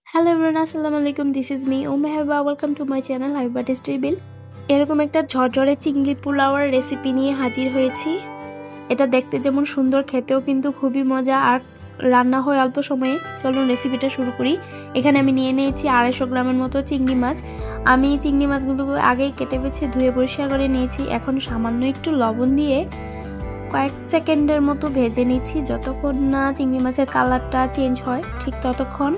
Hello everyone, আসসালামু আলাইকুম। This is me Mehba. Welcome to my channel Habiba tasteable. এরকম একটা ঝরঝরে চিংড়ি পোলাওয়ের রেসিপি নিয়ে হাজির হয়েছি। এটা দেখতে যেমন সুন্দর, খেতেও কিন্তু খুবই মজা আর রান্না হয় অল্প সময়ে। চলুন রেসিপিটা শুরু করি। এখানে আমি নিয়ে নিয়েছি 250 গ্রামের মতো চিংড়ি মাছ। আমি চিংড়ি মাছগুলো আগেই কেটে বেছে ধুয়ে পরিষ্কার করে নিয়েছি। এখন সামান্য একটু লবণ দিয়ে কয়েক সেকেন্ডের মতো ভেজে নিচ্ছি, যতক্ষণ না চিংড়ি মাছের কালারটা চেঞ্জ হয় ঠিক ততক্ষণ।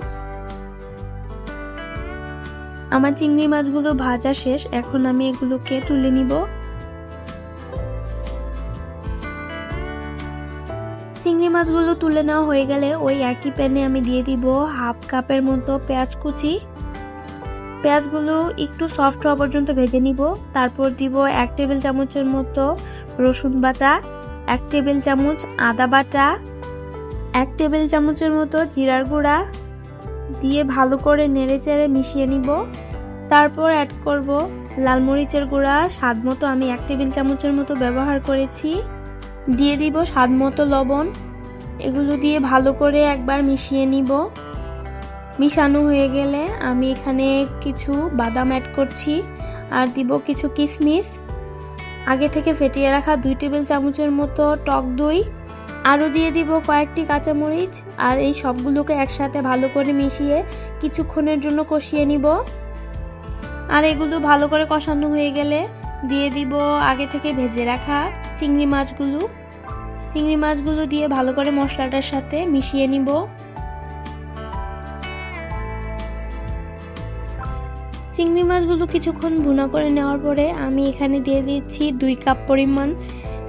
আমার চিংড়ি মাছগুলো ভাজা শেষ, এখন আমি এগুলোকে তুলে নিব। চিংড়ি মাছগুলো তুলে নেওয়া হয়ে গেলে ওই একই প্যানে আমি দিয়ে দিব হাফ কাপের মতো পেঁয়াজ কুচি। পেঁয়াজগুলো একটু সফট হওয়া পর্যন্ত ভেজে নিব। তারপর দিব 1 টেবিল চামচের মতো রসুন বাটা, 1 টেবিল চামচ আদা বাটা, 1 টেবিল চামচের মতো জিরার গুঁড়া দিয়ে ভালো করে নেড়েচেড়ে মিশিয়ে নিব। তারপর অ্যাড করব লাল মরিচের গুঁড়া স্বাদ মতো, আমি 1 টেবিল চামচের মতো ব্যবহার করেছি। দিয়ে দিব স্বাদ মতো লবণ। এগুলো দিয়ে ভালো করে একবার মিশিয়ে নিব। মিশানো হয়ে গেলে আমি এখানে কিছু বাদাম অ্যাড করছি আর দিব কিছু কিশমিশ, আগে থেকে ফেটিয়ে রাখা 2 টেবিল চামচের মতো টক দই, আরও দিয়ে দিব কয়েকটি কাঁচামরিচ। আর এই সবগুলোকে একসাথে ভালো করে মিশিয়ে কিছুক্ষণের জন্য কষিয়ে নিব। আর এগুলো ভালো করে কষানো হয়ে গেলে দিয়ে দিব আগে থেকে ভেজে রাখা চিংড়ি মাছগুলো দিয়ে ভালো করে মশলাটার সাথে মিশিয়ে নিব। চিংড়ি মাছগুলো কিছুক্ষণ ভুনা করে নেওয়ার পরে আমি এখানে দিয়ে দিচ্ছি 2 কাপ পরিমাণ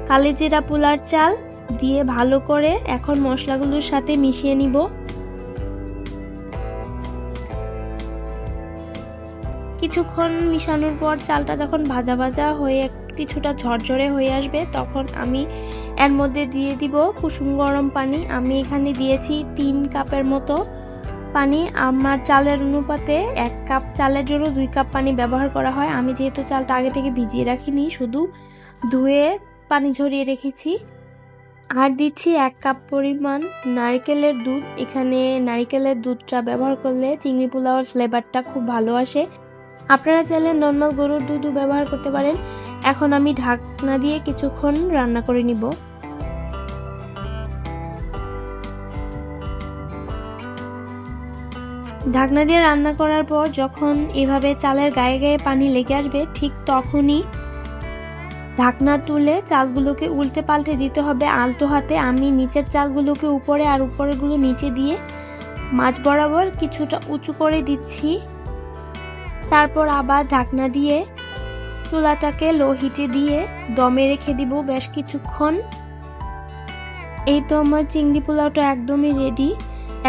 কালিজিরা পোলার চাল দিয়ে ভালো করে এখন মশলাগুলোর সাথে মিশিয়ে নিব। কিছুক্ষণ মিশানোর পর চালটা যখন ভাজা ভাজা হয়ে কিছুটা ঝরঝরে হয়ে আসবে, তখন আমি এর মধ্যে দিয়ে দিব কুসুম গরম পানি। আমি এখানে দিয়েছি 3 কাপের মতো পানি। আমার চালের অনুপাতে 1 কাপ চালের জন্য 2 কাপ পানি ব্যবহার করা হয়। আমি যেহেতু চালটা আগে থেকে ভিজিয়ে রাখিনি, শুধু ধুয়ে পানি ঝরিয়ে রেখেছি। আর দিচ্ছি 1 কাপ পরিমাণ নারকেলের দুধ। এখানে নারকেলের দুধটা ব্যবহার করলে চিংড়ি পোলাওর ফ্লেভারটা খুব ভালো আসে। আপনারা চাইলে নর্মাল গরুর দুধও ব্যবহার করতে পারেন। এখন আমি ঢাকনা দিয়ে কিছুক্ষণ রান্না করে নিব। ঢাকনা দিয়ে রান্না করার পর যখন এভাবে চালের গায়ে গায়ে পানি লেগে আসবে, ঠিক তখনই ঢাকনা তুলে চালগুলোকে উল্টে পাল্টে দিতে হবে আলতো হাতে। আমি নিচের চালগুলোকে উপরে আর উপরেরগুলো নিচে দিয়ে মাঝ বরাবর কিছুটা উঁচু করে দিচ্ছি। তারপর আবার ঢাকনা দিয়ে চুলাটাকে লো হিটে দিয়ে দমে রেখে দিব বেশ কিছুক্ষণ। এই তো আমার চিংড়ি পোলাওটা একদমই রেডি।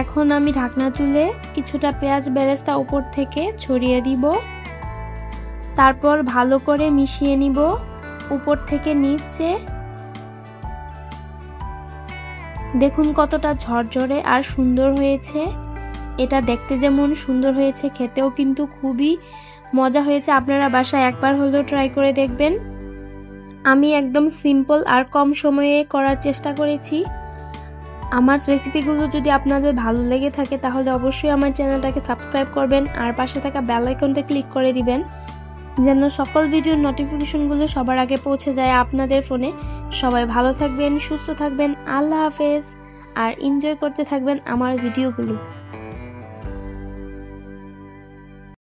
এখন আমি ঢাকনা তুলে কিছুটা পেঁয়াজ বেরেস্তা উপর থেকে ছড়িয়ে দিব। তারপর ভালো করে মিশিয়ে নিব উপর থেকে নিচে। দেখুন কতটা ঝরঝরে আর সুন্দর হয়েছে। এটা দেখতে যেমন সুন্দর হয়েছে, খেতেও কিন্তু খুবই মজা হয়েছে। আপনারা বাসায় একবার হলেও ট্রাই করে দেখবেন। আমি একদম সিম্পল আর কম সময়ে করার চেষ্টা করেছি। আমার রেসিপিগুলো যদি আপনাদের ভালো লেগে থাকে তাহলে অবশ্যই আমার চ্যানেলটাকে সাবস্ক্রাইব করবেন আর পাশে থাকা বেল আইকনতে ক্লিক করে দিবেন, যেন সকল ভিডিওর নোটিফিকেশনগুলো সবার আগে পৌঁছে যায় আপনাদের ফোনে। সবাই ভালো থাকবেন, সুস্থ থাকবেন। আল্লাহ হাফেজ। আর এনজয় করতে থাকবেন আমার ভিডিওগুলো।